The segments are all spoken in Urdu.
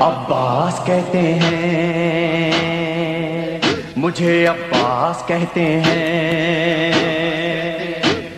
عباس کہتے ہیں، مجھے عباس کہتے ہیں،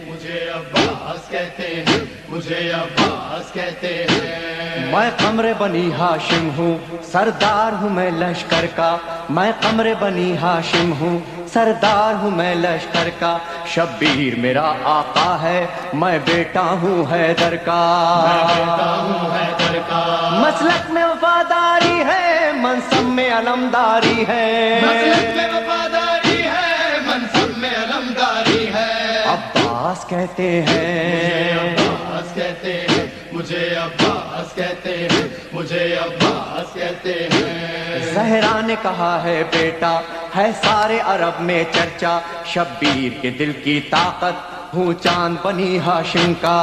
مجھے عباس کہتے ہیں، مجھے عباس کہتے ہیں۔ میں قمر بنی ہاشم ہوں، سردار ہوں میں لشکر کا، میں قمر بنی ہاشم ہوں، سردار ہوں میں لشکر کا، شبیر میرا آقا ہے، میں بیٹا ہوں حیدر کا، میں بیٹا ہوں حیدر کا، مسلک میں وفاداری ہے، منصب میں علمداری ہے، مسلک میں وفاداری ہے، منصب میں علمداری ہے۔ عباس کہتے ہیں، عباس کہتے ہیں، مجھے عباس کہتے ہیں، مجھے عباس کہتے ہیں۔ زہرا نے کہا ہے بیٹا ہے سارے عرب میں چرچا، شبیر کے دل کی طاقت ہوں چاند بنی ہاشم کا،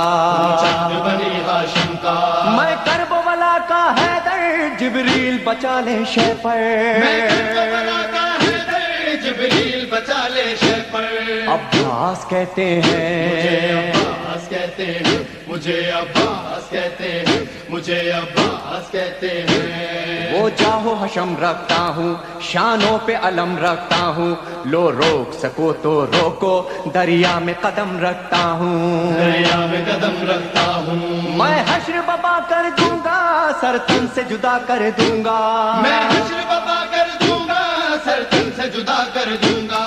چاند بنی ہاشم کا، میں کرب ولا کا حیدر، جبریل بچا لے شے پر، میں کربلا کا حیدر، جبریل بچا لے شے پر۔ عباس کہتے مجھے ہیں، عباس کہتے ہیں، مجھے عباس کہتے ہیں، مجھے عباس کہتے ہیں۔ وہ جاہو حشم رکھتا ہوں، شانوں پہ علم رکھتا ہوں، لو روک سکو تو روکو، دریا میں قدم رکھتا ہوں، دریا میں قدم رکھتا ہوں، میں حشر ببا کر دوں گا، سر تن سے جدا کر دوں گا، میں حشر بابا کر دوں گا، سر تن سے جدا کر دوں گا۔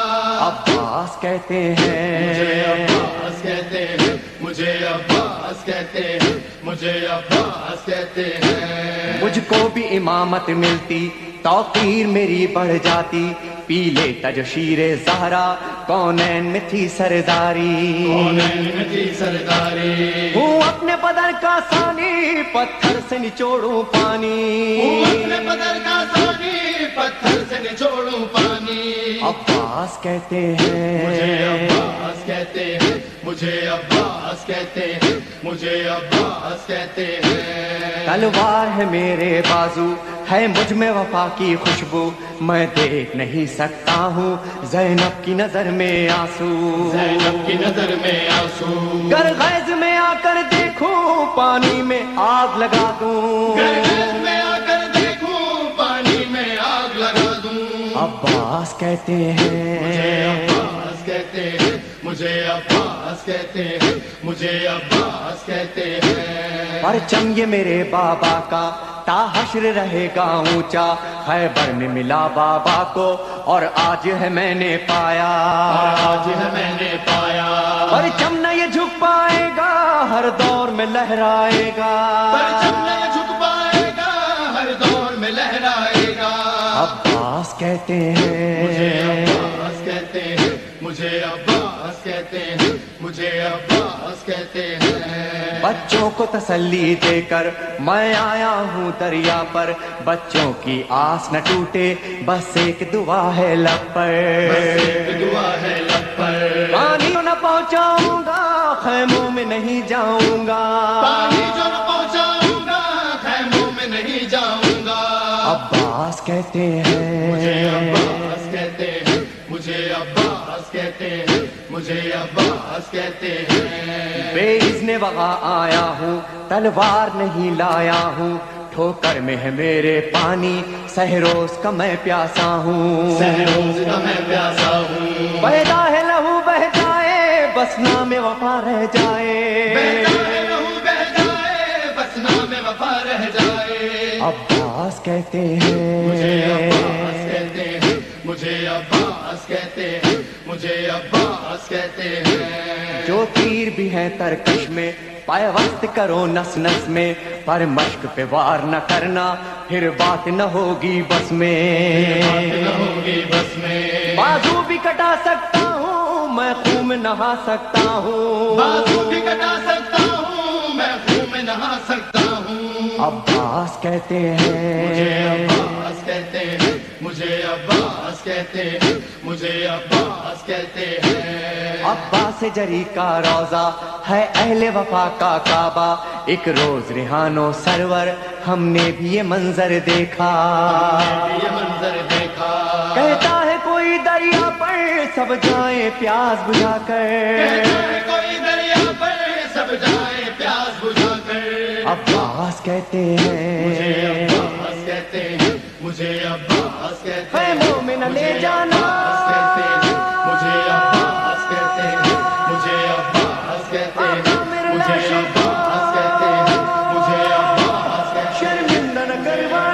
عباس کہتے مجھے ہیں، عباس کہتے ہیں، مجھے عباس کہتے ہیں، مجھے عباس کہتے ہیں۔ مجھ کو بھی امامت ملتی، توقیر میری بڑھ جاتی، پیلے تج شیر زہرا، کونین میں تھی سرداری، کونین میں تھی سرداری، ہوں اپنے بدر کا ثانی، پتھر سے نچوڑوں پانی، اپنے بدر کا ثانی، پتھر سے نچوڑوں پانی۔ عباس کہتے مجھے ہیں، عباس کہتے ہیں، مجھے عباس کہتے ہیں، مجھے عباس کہتے ہیں۔ تلوار ہے میرے بازو، ہے مجھ میں وفا کی خوشبو، میں دیکھ نہیں سکتا ہوں زینب کی نظر میں آنسو، زینب کی نظر میں آنسو، گر غیظ میں آ کر دیکھوں، پانی میں آگ لگا دوں، گرگز میں آ کر دیکھوں، پانی میں آگ لگا دوں۔ عباس کہتے مجھے ہیں، عباس کہتے ہیں، مجھے عباس کہتے ہیں، مجھے عباس کہتے ہیں۔ پرچم یہ میرے بابا کا تا حشر رہے گا اونچا، خیبر میں ملا بابا کو اور آج ہے میں نے پایا، آج ہے میں نے پایا، پرچم نہ یہ جھک پائے گا، ہر دور میں لہرائے گا، پرچم نہیں جھک پائے گا، ہر دور میں لہرائے گا۔ عباس کہتے مجھے ہیں، عباس کہتے ہیں، مجھے عباس کہتے ہیں، مجھے عباس کہتے ہیں۔ بچوں کو تسلی دے کر میں آیا ہوں دریا پر، بچوں کی آس نہ ٹوٹے، بس ایک دعا ہے لب بس پر، ایک دعا ہے لب پر، پانی نہ پہنچاؤں گا، خیموں میں نہیں جاؤں گا، پانی جو نہ پہنچاؤں گا، خیموں میں نہیں جاؤں گا۔ عباس کہتے مجھے ہیں، عباس کہتے ہیں، مجھے عباس کہتے ہیں، مجھے عباس کہتے ہیں۔ بے اذن وغا آیا ہوں، تلوار نہیں لایا ہوں، ٹھوکر میں ہے میرے پانی، سہروز کا میں پیاسا ہوں، سہروز کا میں پیاسا ہوں، پیدا ہے لہو بہ جائے، بس نام وفا رہ جائے، بہتا ہے لہو بہ جائے، بس نام وفا رہ جائے۔ عباس کہتے مجھے عباس ہیں، کہتے ہیں، مجھے عباس کہتے ہیں، مجھے عباس کہتے ہیں۔ جو تیر بھی ہیں ترکش میں، پیوست کرو نس نس میں، پر مشق پہ وار نہ کرنا، پھر بات نہ ہوگی بس میں، بات نہ ہوگی بس میں، بازو بھی کٹا سکتا ہوں میں، خون میں نہا سکتا ہوں، بازو بھی کٹا سکتا ہوں میں، خون میں نہا سکتا ہوں۔ عباس کہتے مجھے ہیں، عباس کہتے ہیں، مجھے عباس کہتے ہیں، مجھے عباس کہتے ہیں۔ عباس جری کا روزہ ہے اہل وفا کا کعبہ، ایک روز ریحانو سرور ہم نے بھی یہ منظر دیکھا، یہ منظر دیکھا، کہتا ہے کوئی دریا پر سب جائیں پیاس بجھا کر، کہتا ہے کوئی دریا پر سب جائے پیاس بجھا کر۔ عباس کہتے مجھے ہیں، عباس کہتے مجھے عباس کہتے اے ہیں مومن لے جانا عباس کہتے ہیں مجھے عباس کہتے ہیں مجھے عباس کہتے ہیں آقا میرے مجھے لاشے عباس کہتے ہیں مجھے عباس کہتے ہیں شرمندہ نہ کروانا